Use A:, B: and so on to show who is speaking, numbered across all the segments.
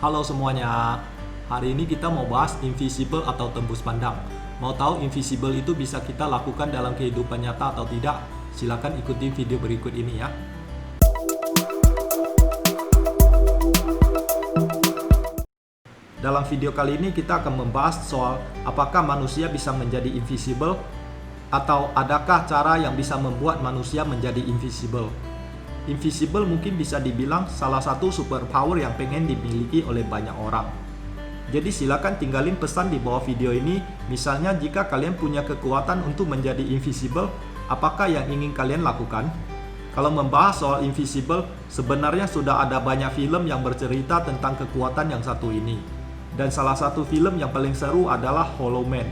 A: Halo semuanya, hari ini kita mau bahas invisible atau tembus pandang. Mau tahu invisible itu bisa kita lakukan dalam kehidupan nyata atau tidak? Silakan ikuti video berikut ini ya. Dalam video kali ini kita akan membahas soal apakah manusia bisa menjadi invisible atau adakah cara yang bisa membuat manusia menjadi invisible. Invisible mungkin bisa dibilang salah satu superpower yang pengen dimiliki oleh banyak orang. Jadi silakan tinggalin pesan di bawah video ini. Misalnya jika kalian punya kekuatan untuk menjadi invisible, apakah yang ingin kalian lakukan? Kalau membahas soal invisible, sebenarnya sudah ada banyak film yang bercerita tentang kekuatan yang satu ini. Dan salah satu film yang paling seru adalah Hollow Man.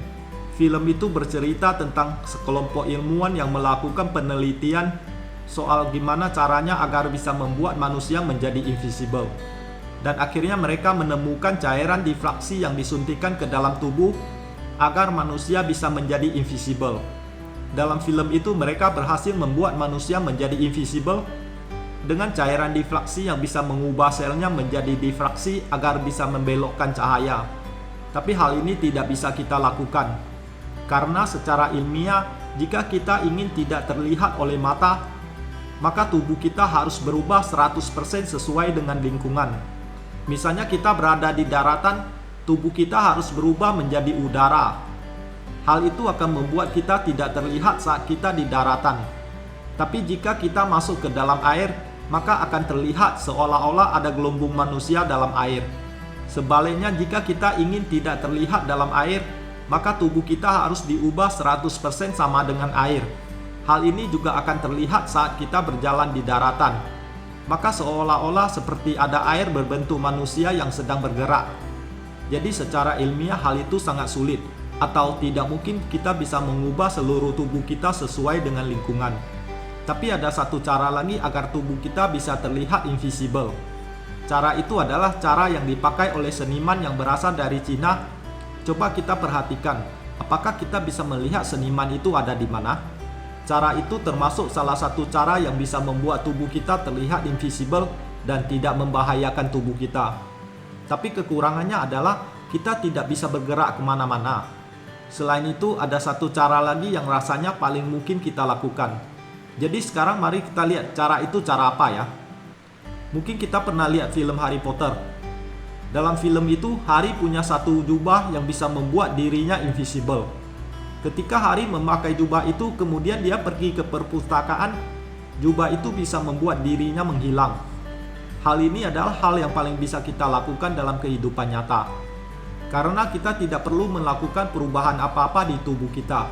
A: Film itu bercerita tentang sekelompok ilmuwan yang melakukan penelitian soal gimana caranya agar bisa membuat manusia menjadi invisible. Dan akhirnya mereka menemukan cairan difraksi yang disuntikkan ke dalam tubuh agar manusia bisa menjadi invisible. Dalam film itu mereka berhasil membuat manusia menjadi invisible dengan cairan difraksi yang bisa mengubah selnya menjadi difraksi agar bisa membelokkan cahaya. Tapi hal ini tidak bisa kita lakukan karena secara ilmiah, jika kita ingin tidak terlihat oleh mata, maka tubuh kita harus berubah 100% sesuai dengan lingkungan. Misalnya kita berada di daratan, tubuh kita harus berubah menjadi udara. Hal itu akan membuat kita tidak terlihat saat kita di daratan. Tapi jika kita masuk ke dalam air, maka akan terlihat seolah-olah ada gelembung manusia dalam air. Sebaliknya jika kita ingin tidak terlihat dalam air, maka tubuh kita harus diubah 100% sama dengan air. Hal ini juga akan terlihat saat kita berjalan di daratan. Maka seolah-olah seperti ada air berbentuk manusia yang sedang bergerak. Jadi secara ilmiah hal itu sangat sulit, atau tidak mungkin kita bisa mengubah seluruh tubuh kita sesuai dengan lingkungan. Tapi ada satu cara lagi agar tubuh kita bisa terlihat invisible. Cara itu adalah cara yang dipakai oleh seniman yang berasal dari Cina. Coba kita perhatikan, apakah kita bisa melihat seniman itu ada di mana? Cara itu termasuk salah satu cara yang bisa membuat tubuh kita terlihat invisible dan tidak membahayakan tubuh kita. Tapi kekurangannya adalah kita tidak bisa bergerak kemana-mana. Selain itu ada satu cara lagi yang rasanya paling mungkin kita lakukan. Jadi sekarang mari kita lihat cara itu cara apa ya. Mungkin kita pernah lihat film Harry Potter. Dalam film itu Harry punya satu jubah yang bisa membuat dirinya invisible. Ketika Harry memakai jubah itu, kemudian dia pergi ke perpustakaan, jubah itu bisa membuat dirinya menghilang. Hal ini adalah hal yang paling bisa kita lakukan dalam kehidupan nyata. Karena kita tidak perlu melakukan perubahan apa-apa di tubuh kita.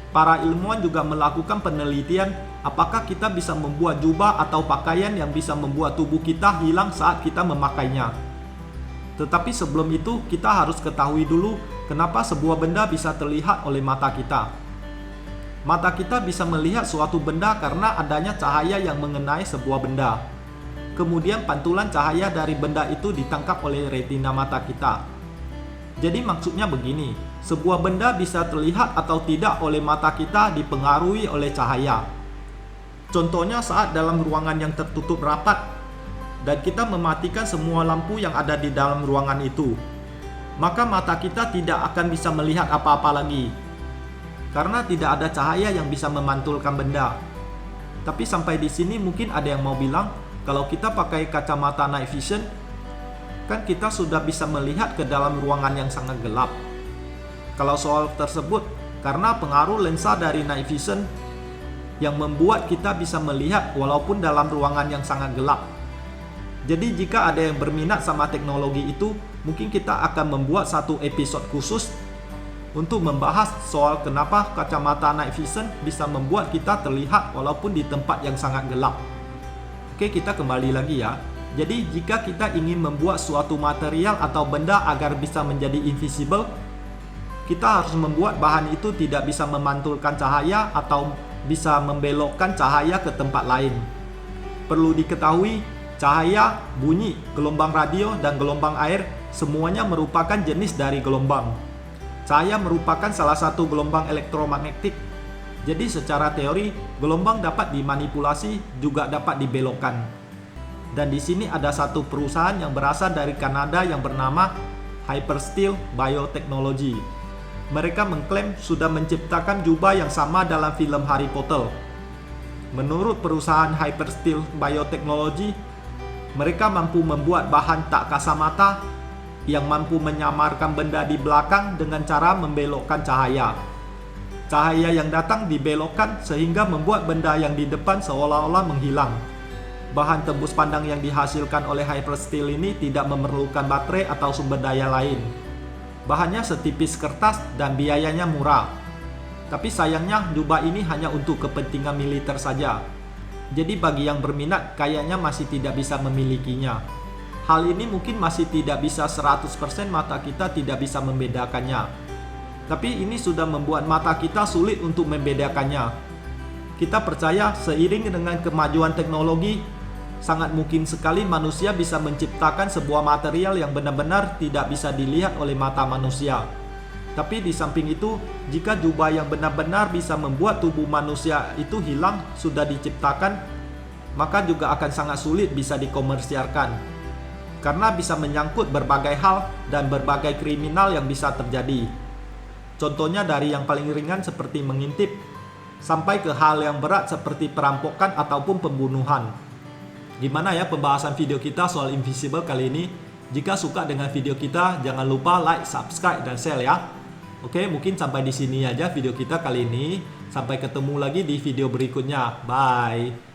A: Para ilmuwan juga melakukan penelitian apakah kita bisa membuat jubah atau pakaian yang bisa membuat tubuh kita hilang saat kita memakainya. Tetapi sebelum itu kita harus ketahui dulu kenapa sebuah benda bisa terlihat oleh mata kita. Mata kita bisa melihat suatu benda karena adanya cahaya yang mengenai sebuah benda. Kemudian pantulan cahaya dari benda itu ditangkap oleh retina mata kita. Jadi maksudnya begini, sebuah benda bisa terlihat atau tidak oleh mata kita dipengaruhi oleh cahaya. Contohnya saat dalam ruangan yang tertutup rapat dan kita mematikan semua lampu yang ada di dalam ruangan itu, maka mata kita tidak akan bisa melihat apa-apa lagi karena tidak ada cahaya yang bisa memantulkan benda. Tapi sampai di sini mungkin ada yang mau bilang, kalau kita pakai kacamata night vision, kan kita sudah bisa melihat ke dalam ruangan yang sangat gelap. Kalau soal tersebut, karena pengaruh lensa dari night vision yang membuat kita bisa melihat walaupun dalam ruangan yang sangat gelap. Jadi jika ada yang berminat sama teknologi itu, mungkin kita akan membuat satu episode khusus untuk membahas soal kenapa kacamata night vision bisa membuat kita terlihat walaupun di tempat yang sangat gelap. Oke, kita kembali lagi ya. Jadi jika kita ingin membuat suatu material atau benda agar bisa menjadi invisible, kita harus membuat bahan itu tidak bisa memantulkan cahaya atau bisa membelokkan cahaya ke tempat lain. Perlu diketahui, cahaya, bunyi, gelombang radio, dan gelombang air semuanya merupakan jenis dari gelombang. Cahaya merupakan salah satu gelombang elektromagnetik. Jadi secara teori, gelombang dapat dimanipulasi juga dapat dibelokkan. Dan di sini ada satu perusahaan yang berasal dari Kanada yang bernama Hypersteel Biotechnology. Mereka mengklaim sudah menciptakan jubah yang sama dalam film Harry Potter. Menurut perusahaan Hypersteel Biotechnology, mereka mampu membuat bahan tak kasat mata yang mampu menyamarkan benda di belakang dengan cara membelokkan cahaya. Cahaya yang datang dibelokkan sehingga membuat benda yang di depan seolah-olah menghilang. Bahan tembus pandang yang dihasilkan oleh Hypersteel ini tidak memerlukan baterai atau sumber daya lain. Bahannya setipis kertas dan biayanya murah. Tapi sayangnya jubah ini hanya untuk kepentingan militer saja. Jadi bagi yang berminat kayaknya masih tidak bisa memilikinya. Hal ini mungkin masih tidak bisa 100% mata kita tidak bisa membedakannya. Tapi ini sudah membuat mata kita sulit untuk membedakannya. Kita percaya seiring dengan kemajuan teknologi, sangat mungkin sekali manusia bisa menciptakan sebuah material yang benar-benar tidak bisa dilihat oleh mata manusia. Tapi di samping itu, jika jubah yang benar-benar bisa membuat tubuh manusia itu hilang sudah diciptakan, maka juga akan sangat sulit bisa dikomersialkan. Karena bisa menyangkut berbagai hal dan berbagai kriminal yang bisa terjadi. Contohnya dari yang paling ringan seperti mengintip, sampai ke hal yang berat seperti perampokan ataupun pembunuhan. Gimana ya pembahasan video kita soal invisible kali ini? Jika suka dengan video kita, jangan lupa like, subscribe, dan share ya. Oke, mungkin sampai di sini aja video kita kali ini. Sampai ketemu lagi di video berikutnya. Bye.